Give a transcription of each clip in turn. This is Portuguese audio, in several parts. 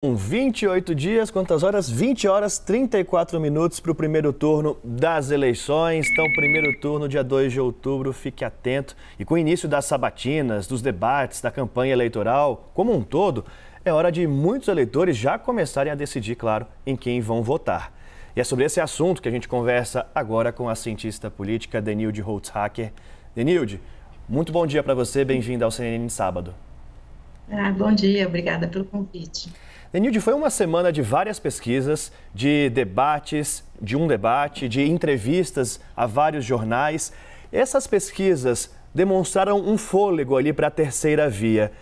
28 dias, quantas horas? 20 horas 34 minutos para o primeiro turno das eleições. Então, primeiro turno, dia 2 de outubro, fique atento. E com o início das sabatinas, dos debates, da campanha eleitoral como um todo, é hora de muitos eleitores já começarem a decidir, claro, em quem vão votar. E é sobre esse assunto que a gente conversa agora com a cientista política Denilde Holzhacker. Denilde, muito bom dia para você, bem-vinda ao CNN Sábado. Bom dia, obrigada pelo convite. Denilde, foi uma semana de várias pesquisas, de debates, de um debate, de entrevistas a vários jornais. Essas pesquisas demonstraram um fôlego ali para a terceira via.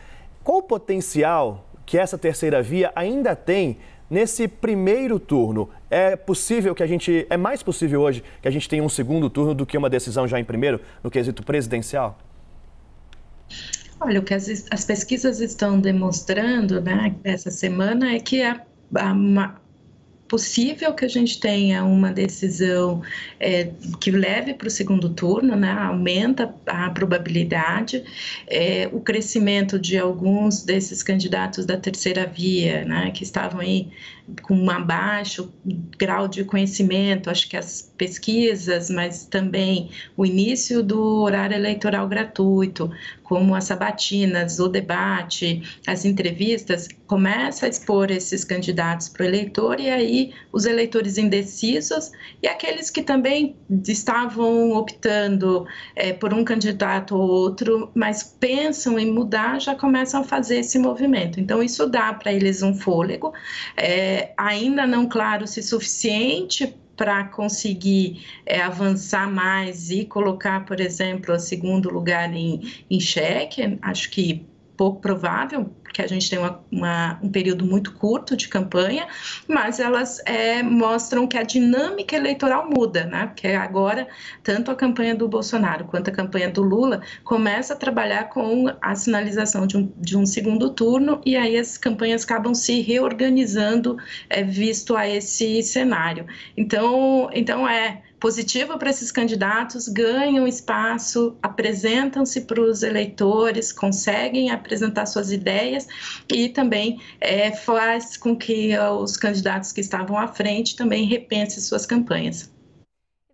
Qual o potencial que essa terceira via ainda tem nesse primeiro turno? É mais possível hoje que a gente tenha um segundo turno do que uma decisão já em primeiro, no quesito presidencial? Olha, o que as pesquisas estão demonstrando, né, essa semana é que é possível que a gente tenha uma decisão que leve para o segundo turno, né, aumenta a probabilidade, o crescimento de alguns desses candidatos da terceira via, né, que estavam aí com um baixo grau de conhecimento, acho que as pesquisas, mas também o início do horário eleitoral gratuito, como as sabatinas, o debate, as entrevistas, começa a expor esses candidatos para o eleitor e aí os eleitores indecisos e aqueles que também estavam optando por um candidato ou outro, mas pensam em mudar, já começam a fazer esse movimento. Então, isso dá para eles um fôlego, ainda não claro se suficiente para conseguir avançar mais e colocar, por exemplo, o segundo lugar em xeque. Acho que pouco provável, porque a gente tem um período muito curto de campanha, mas elas mostram que a dinâmica eleitoral muda, né? Porque agora, tanto a campanha do Bolsonaro quanto a campanha do Lula começa a trabalhar com a sinalização de um segundo turno e aí as campanhas acabam se reorganizando visto a esse cenário. Então positivo para esses candidatos, ganham espaço, apresentam-se para os eleitores, conseguem apresentar suas ideias e também faz com que os candidatos que estavam à frente também repensem suas campanhas.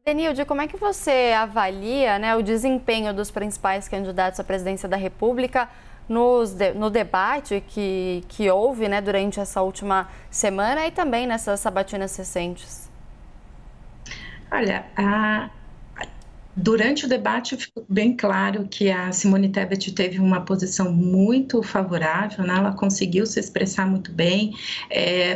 Denilde, como é que você avalia, né, o desempenho dos principais candidatos à presidência da República no debate que houve, né, durante essa última semana e também nessas sabatinas recentes? Olha, durante o debate ficou bem claro que a Simone Tebet teve uma posição muito favorável, né? Ela conseguiu se expressar muito bem.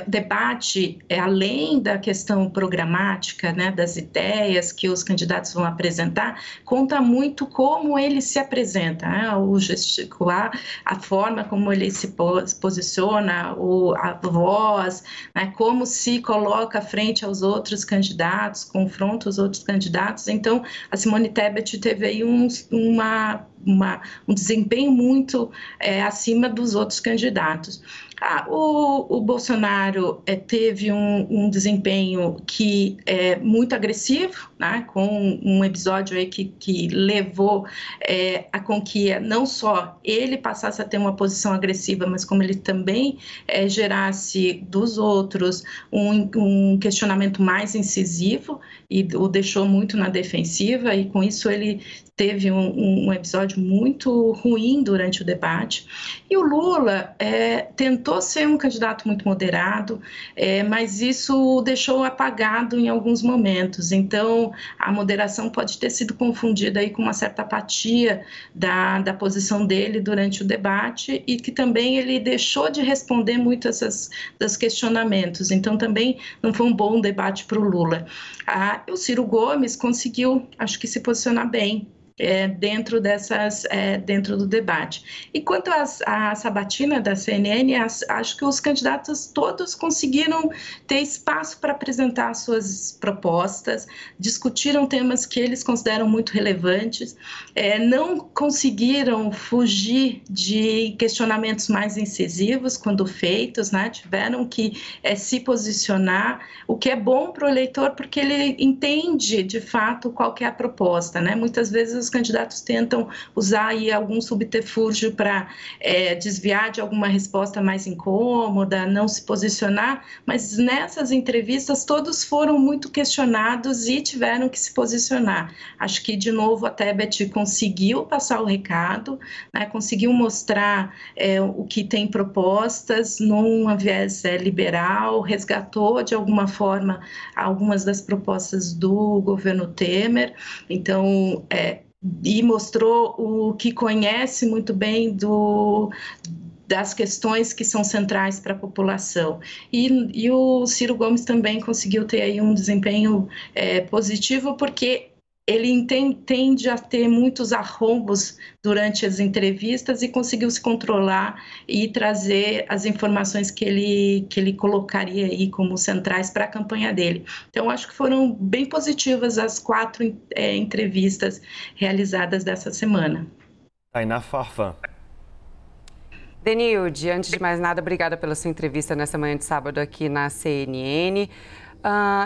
O debate, além da questão programática, né, das ideias que os candidatos vão apresentar, conta muito como ele se apresenta, né? O gesticular, a forma como ele se posiciona, a voz, né? Como se coloca frente aos outros candidatos, confronta os outros candidatos. Então, a Simone Tebet teve aí um desempenho muito acima dos outros candidatos. O Bolsonaro teve um desempenho que é muito agressivo, né, com um episódio aí que levou com que não só ele passasse a ter uma posição agressiva, mas como ele também gerasse dos outros um questionamento mais incisivo e o deixou muito na defensiva, e com isso ele teve um episódio muito ruim durante o debate. E o Lula tentou ser um candidato muito moderado, mas isso o deixou apagado em alguns momentos. Então, a moderação pode ter sido confundida aí com uma certa apatia da posição dele durante o debate e que também ele deixou de responder muito dos questionamentos. Então, também não foi um bom debate para o Lula. O Ciro Gomes conseguiu, acho que, se posicionar bem dentro do debate. E quanto à sabatina da CNN, acho que os candidatos todos conseguiram ter espaço para apresentar suas propostas, discutiram temas que eles consideram muito relevantes, não conseguiram fugir de questionamentos mais incisivos quando feitos, né? Tiveram que se posicionar, o que é bom para o eleitor porque ele entende de fato qual que é a proposta, né? Muitas vezes os candidatos tentam usar aí algum subterfúgio para desviar de alguma resposta mais incômoda, não se posicionar, mas nessas entrevistas todos foram muito questionados e tiveram que se posicionar. Acho que, de novo, a Tebet conseguiu passar o recado, né, conseguiu mostrar o que tem propostas num viés liberal, resgatou de alguma forma algumas das propostas do governo Temer, então, e mostrou o que conhece muito bem das questões que são centrais para a população. E o Ciro Gomes também conseguiu ter aí um desempenho positivo, porque ele tende a ter muitos arrombos durante as entrevistas e conseguiu se controlar e trazer as informações que ele colocaria aí como centrais para a campanha dele. Então, acho que foram bem positivas as 4 entrevistas realizadas dessa semana. Tainá Farfan. Denilde, antes de mais nada, obrigada pela sua entrevista nessa manhã de sábado aqui na CNN.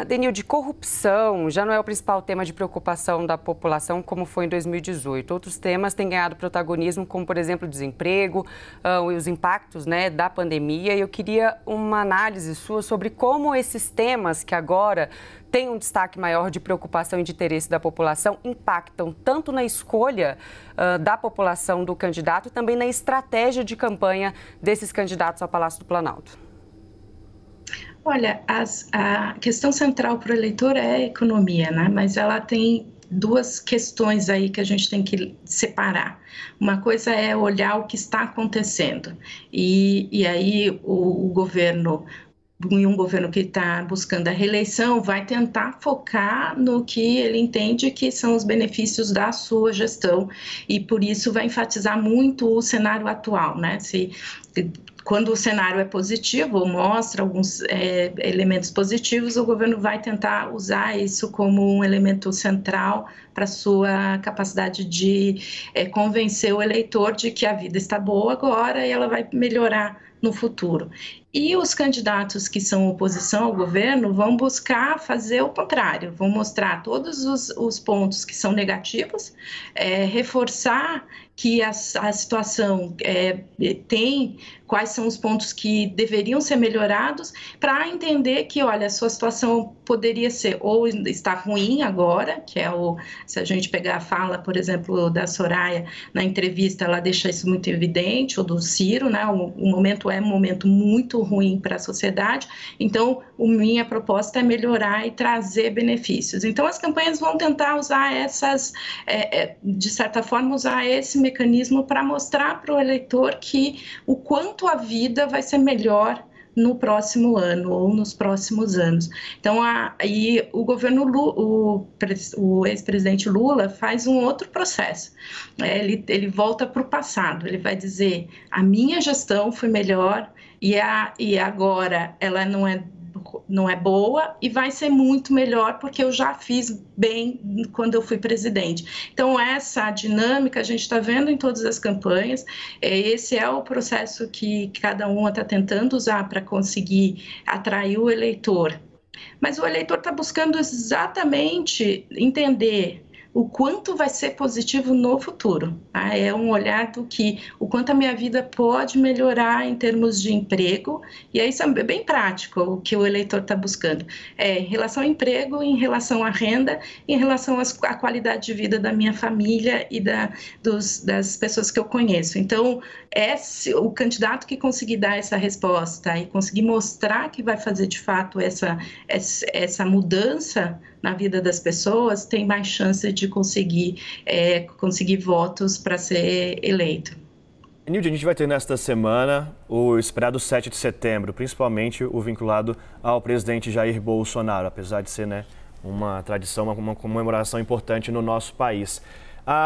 Denilde, corrupção já não é o principal tema de preocupação da população como foi em 2018. Outros temas têm ganhado protagonismo, como, por exemplo, o desemprego e os impactos, né, da pandemia. E eu queria uma análise sua sobre como esses temas que agora têm um destaque maior de preocupação e de interesse da população impactam tanto na escolha da população do candidato e também na estratégia de campanha desses candidatos ao Palácio do Planalto. Olha, a questão central para o eleitor é a economia, né? Mas ela tem 2 questões aí que a gente tem que separar. Uma coisa é olhar o que está acontecendo e aí o governo, um governo que está buscando a reeleição, vai tentar focar no que ele entende que são os benefícios da sua gestão e por isso vai enfatizar muito o cenário atual, né? Quando o cenário é positivo ou mostra alguns elementos positivos, o governo vai tentar usar isso como um elemento central para a sua capacidade de convencer o eleitor de que a vida está boa agora e ela vai melhorar no futuro. E os candidatos que são oposição ao governo vão buscar fazer o contrário, vão mostrar todos os pontos que são negativos, reforçar que a situação tem quais são os pontos que deveriam ser melhorados para entender que, olha, a sua situação poderia ser ou está ruim agora, que é se a gente pegar a fala, por exemplo, da Soraya na entrevista, ela deixa isso muito evidente, ou do Ciro, né? O momento é um momento muito ruim para a sociedade, então minha proposta é melhorar e trazer benefícios. Então as campanhas vão tentar usar de certa forma, usar esse mecanismo para mostrar para o eleitor que o quanto a vida vai ser melhor no próximo ano ou nos próximos anos. Então, aí o governo o ex-presidente Lula faz um outro processo. Ele volta para o passado, ele vai dizer: a minha gestão foi melhor e agora ela não é boa e vai ser muito melhor porque eu já fiz bem quando eu fui presidente. Então, essa dinâmica a gente está vendo em todas as campanhas. Esse é o processo que cada uma está tentando usar para conseguir atrair o eleitor. Mas o eleitor está buscando exatamente entender o quanto vai ser positivo no futuro. Tá? É um olhar do que o quanto a minha vida pode melhorar em termos de emprego, e aí isso é bem prático o que o eleitor está buscando. Em relação ao emprego, em relação à renda, em relação à qualidade de vida da minha família e das pessoas que eu conheço. Então, o candidato que conseguir dar essa resposta e conseguir mostrar que vai fazer de fato essa mudança na vida das pessoas, tem mais chance de conseguir votos para ser eleito. Nilde, a gente vai ter nesta semana o esperado 7 de setembro, principalmente o vinculado ao presidente Jair Bolsonaro, apesar de ser, né, uma tradição, uma comemoração importante no nosso país.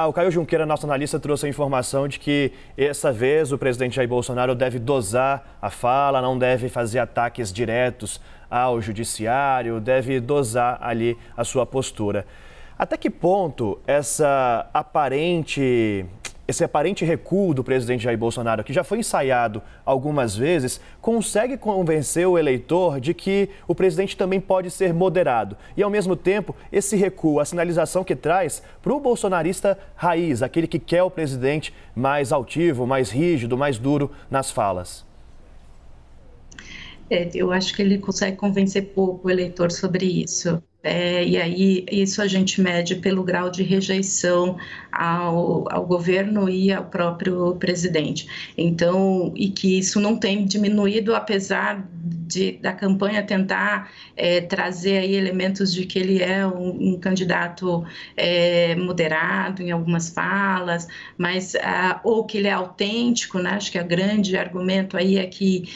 O Caio Junqueira, nosso analista, trouxe a informação de que, dessa vez, o presidente Jair Bolsonaro deve dosar a fala, não deve fazer ataques diretos ao judiciário, deve dosar ali a sua postura. Até que ponto essa aparente esse aparente recuo do presidente Jair Bolsonaro, que já foi ensaiado algumas vezes, consegue convencer o eleitor de que o presidente também pode ser moderado. E, ao mesmo tempo, esse recuo, a sinalização que traz para o bolsonarista raiz, aquele que quer o presidente mais altivo, mais rígido, mais duro nas falas. Eu acho que ele consegue convencer pouco o eleitor sobre isso. E aí, isso a gente mede pelo grau de rejeição ao governo e ao próprio presidente. Então, e que isso não tem diminuído, apesar da campanha tentar trazer aí elementos de que ele é um candidato moderado em algumas falas, mas ou que ele é autêntico, né? Acho que o grande argumento aí é que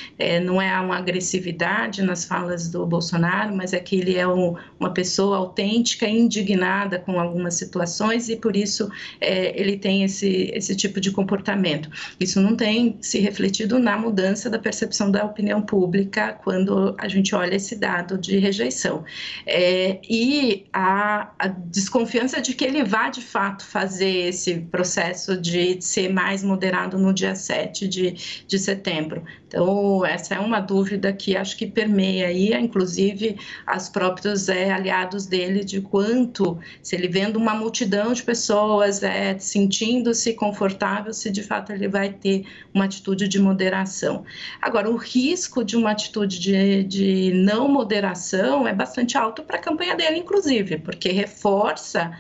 não é uma agressividade nas falas do Bolsonaro, mas é que ele é uma pessoa autêntica, indignada com algumas situações e por isso ele tem esse tipo de comportamento. Isso não tem se refletido na mudança da percepção da opinião pública quando a gente olha esse dado de rejeição. E a desconfiança de que ele vá, de fato, fazer esse processo de ser mais moderado no dia 7 de setembro. Então, essa é uma dúvida que acho que permeia aí, inclusive, os próprios aliados dele, de quanto, se ele vendo uma multidão de pessoas sentindo-se confortável, se de fato ele vai ter uma atitude de moderação. Agora, o risco de uma atitude de não moderação é bastante alto para a campanha dele, inclusive, porque reforça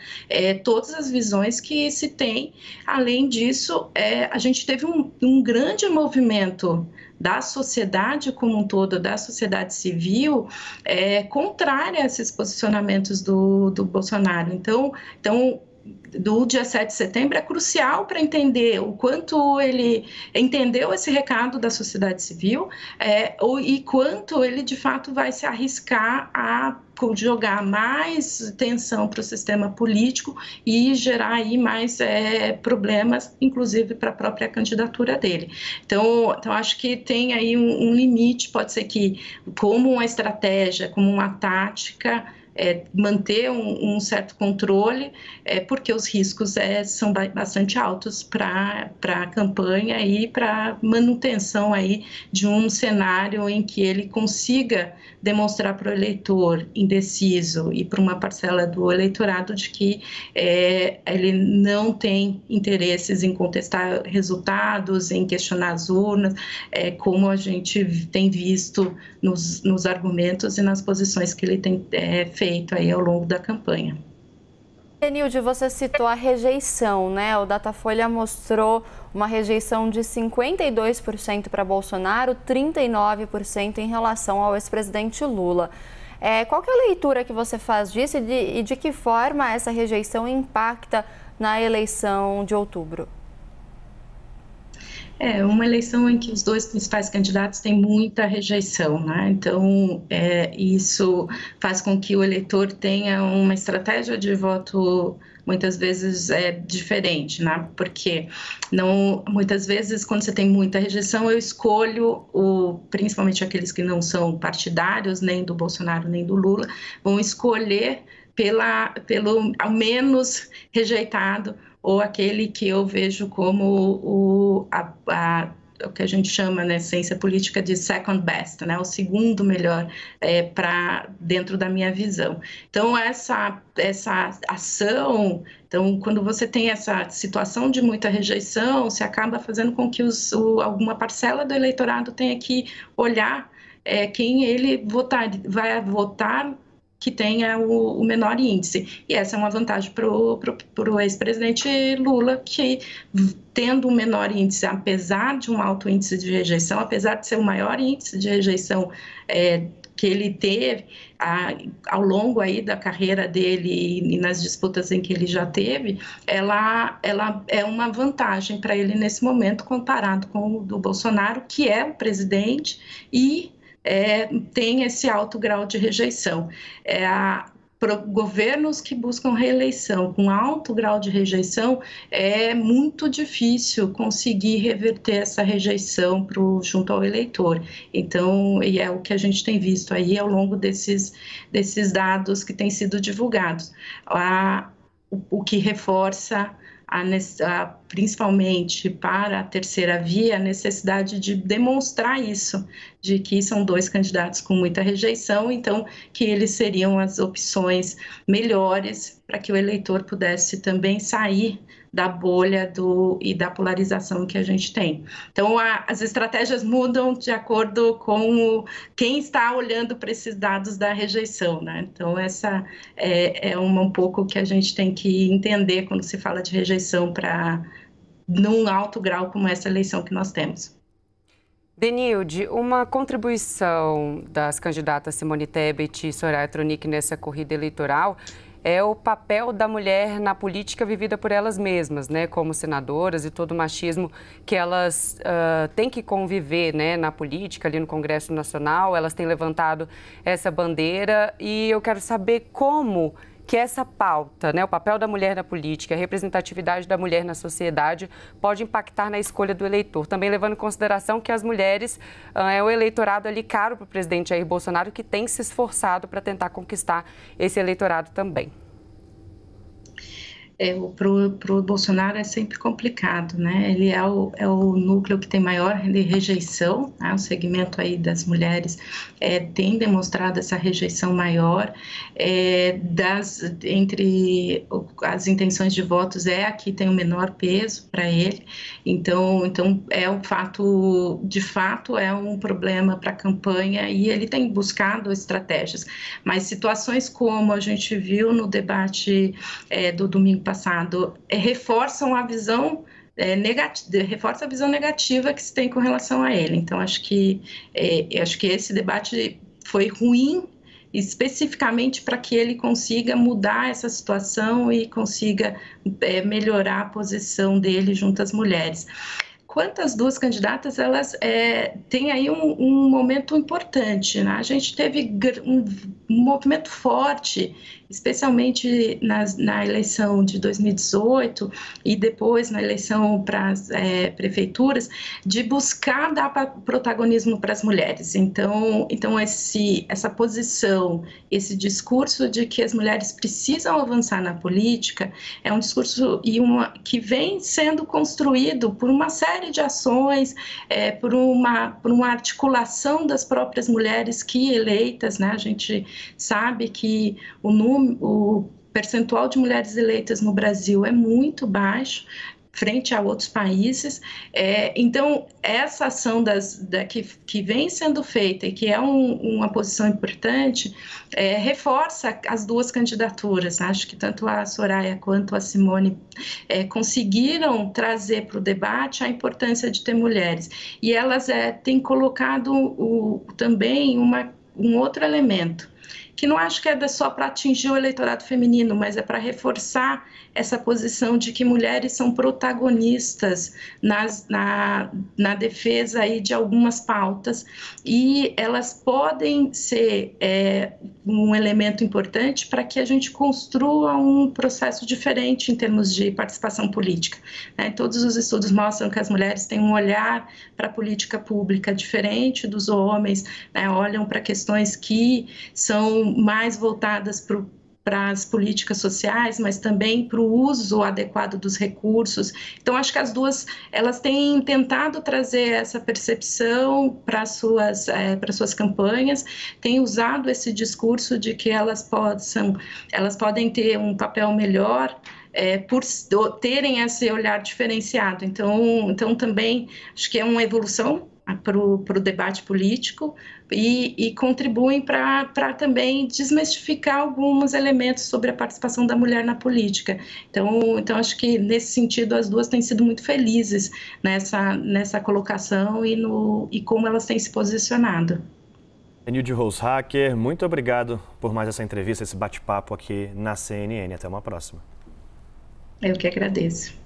todas as visões que se tem. Além disso, a gente teve um grande movimento da sociedade como um todo, da sociedade civil, contrária a esses posicionamentos do Bolsonaro. Então, do dia 7 de setembro é crucial para entender o quanto ele entendeu esse recado da sociedade civil e quanto ele, de fato, vai se arriscar a jogar mais tensão para o sistema político e gerar aí mais problemas, inclusive para a própria candidatura dele. Então, acho que tem aí um limite, pode ser que, como uma estratégia, como uma tática, manter um certo controle, porque os riscos são bastante altos para a campanha e para manutenção aí de um cenário em que ele consiga demonstrar para o eleitor indeciso e para uma parcela do eleitorado de que ele não tem interesses em contestar resultados, em questionar as urnas, como a gente tem visto nos argumentos e nas posições que ele tem feito aí ao longo da campanha. Denilde, você citou a rejeição, né? O Datafolha mostrou uma rejeição de 52% para Bolsonaro, 39% em relação ao ex-presidente Lula. Qual que é a leitura que você faz disso e de que forma essa rejeição impacta na eleição de outubro? Uma eleição em que os dois principais candidatos têm muita rejeição, né? Então, isso faz com que o eleitor tenha uma estratégia de voto muitas vezes diferente, né? Porque muitas vezes, quando você tem muita rejeição, eu escolho, principalmente aqueles que não são partidários, nem do Bolsonaro, nem do Lula, vão escolher pelo ao menos rejeitado, ou aquele que eu vejo como o que a gente chama na ciência política de second best, né? O segundo melhor dentro da minha visão. Então, essa ação, então, quando você tem essa situação de muita rejeição, você acaba fazendo com que alguma parcela do eleitorado tenha que olhar quem ele vai votar que tenha o menor índice. E essa é uma vantagem para o ex-presidente Lula, que, tendo um menor índice, apesar de um alto índice de rejeição, apesar de ser o maior índice de rejeição que ele teve ao longo aí da carreira dele e nas disputas em que ele já teve, ela é uma vantagem para ele nesse momento, comparado com o do Bolsonaro, que é o presidente e tem esse alto grau de rejeição. Governos que buscam reeleição com alto grau de rejeição, é muito difícil conseguir reverter essa rejeição junto ao eleitor. Então, e é o que a gente tem visto aí ao longo desses dados que têm sido divulgados. O que reforça principalmente para a terceira via, a necessidade de demonstrar isso, de que são dois candidatos com muita rejeição, então que eles seriam as opções melhores para que o eleitor pudesse também sair da bolha e da polarização que a gente tem. Então, as estratégias mudam de acordo com quem está olhando para esses dados da rejeição, né? Então, essa é um pouco que a gente tem que entender quando se fala de rejeição num alto grau como essa eleição que nós temos. Denilde, uma contribuição das candidatas Simone Tebet e Soraya Tronic nessa corrida eleitoral é o papel da mulher na política vivida por elas mesmas, né, como senadoras e todo o machismo que elas têm que conviver, né, na política, ali no Congresso Nacional. Elas têm levantado essa bandeira e eu quero saber como que essa pauta, né, o papel da mulher na política, a representatividade da mulher na sociedade pode impactar na escolha do eleitor. Também levando em consideração que as mulheres é o eleitorado ali caro para o presidente Jair Bolsonaro, que tem se esforçado para tentar conquistar esse eleitorado também. Para o Bolsonaro é sempre complicado, né? Ele é o núcleo que tem maior rejeição, né? O segmento aí das mulheres tem demonstrado essa rejeição maior, entre as intenções de votos a que tem o menor peso para ele, então é um fato, de fato é um problema para a campanha e ele tem buscado estratégias, mas situações como a gente viu no debate do domingo passado, reforçam a visão reforça a visão negativa que se tem com relação a ele. Então, acho que esse debate foi ruim especificamente para que ele consiga mudar essa situação e consiga melhorar a posição dele junto às mulheres. Quanto às duas candidatas, elas têm aí um momento importante, né? A gente teve um movimento forte, especialmente na eleição de 2018 e depois na eleição para as prefeituras, de buscar dar protagonismo para as mulheres. Então essa posição, esse discurso de que as mulheres precisam avançar na política é um discurso que vem sendo construído por uma série de ações, por uma articulação das próprias mulheres que eleitas, né? A gente sabe que o percentual de mulheres eleitas no Brasil é muito baixo frente a outros países, então essa ação que vem sendo feita e que é uma posição importante, reforça as duas candidaturas. Acho que tanto a Soraya quanto a Simone conseguiram trazer para o debate a importância de ter mulheres, e elas têm colocado também um outro elemento, que não acho que é só para atingir o eleitorado feminino, mas é para reforçar essa posição de que mulheres são protagonistas na defesa aí de algumas pautas, e elas podem ser um elemento importante para que a gente construa um processo diferente em termos de participação política, né? Todos os estudos mostram que as mulheres têm um olhar para a política pública diferente dos homens, né? Olham para questões que são mais voltadas para as políticas sociais, mas também para o uso adequado dos recursos. Então, acho que as duas, elas têm tentado trazer essa percepção para as suas campanhas, têm usado esse discurso de que elas podem ter um papel melhor, por terem esse olhar diferenciado. Então também acho que é uma evolução para o debate político e contribuem para também desmistificar alguns elementos sobre a participação da mulher na política. Então acho que nesse sentido as duas têm sido muito felizes nessa colocação e como elas têm se posicionado. Denilde Roushacker, muito obrigado por mais essa entrevista, esse bate-papo aqui na CNN. Até uma próxima. Eu que agradeço.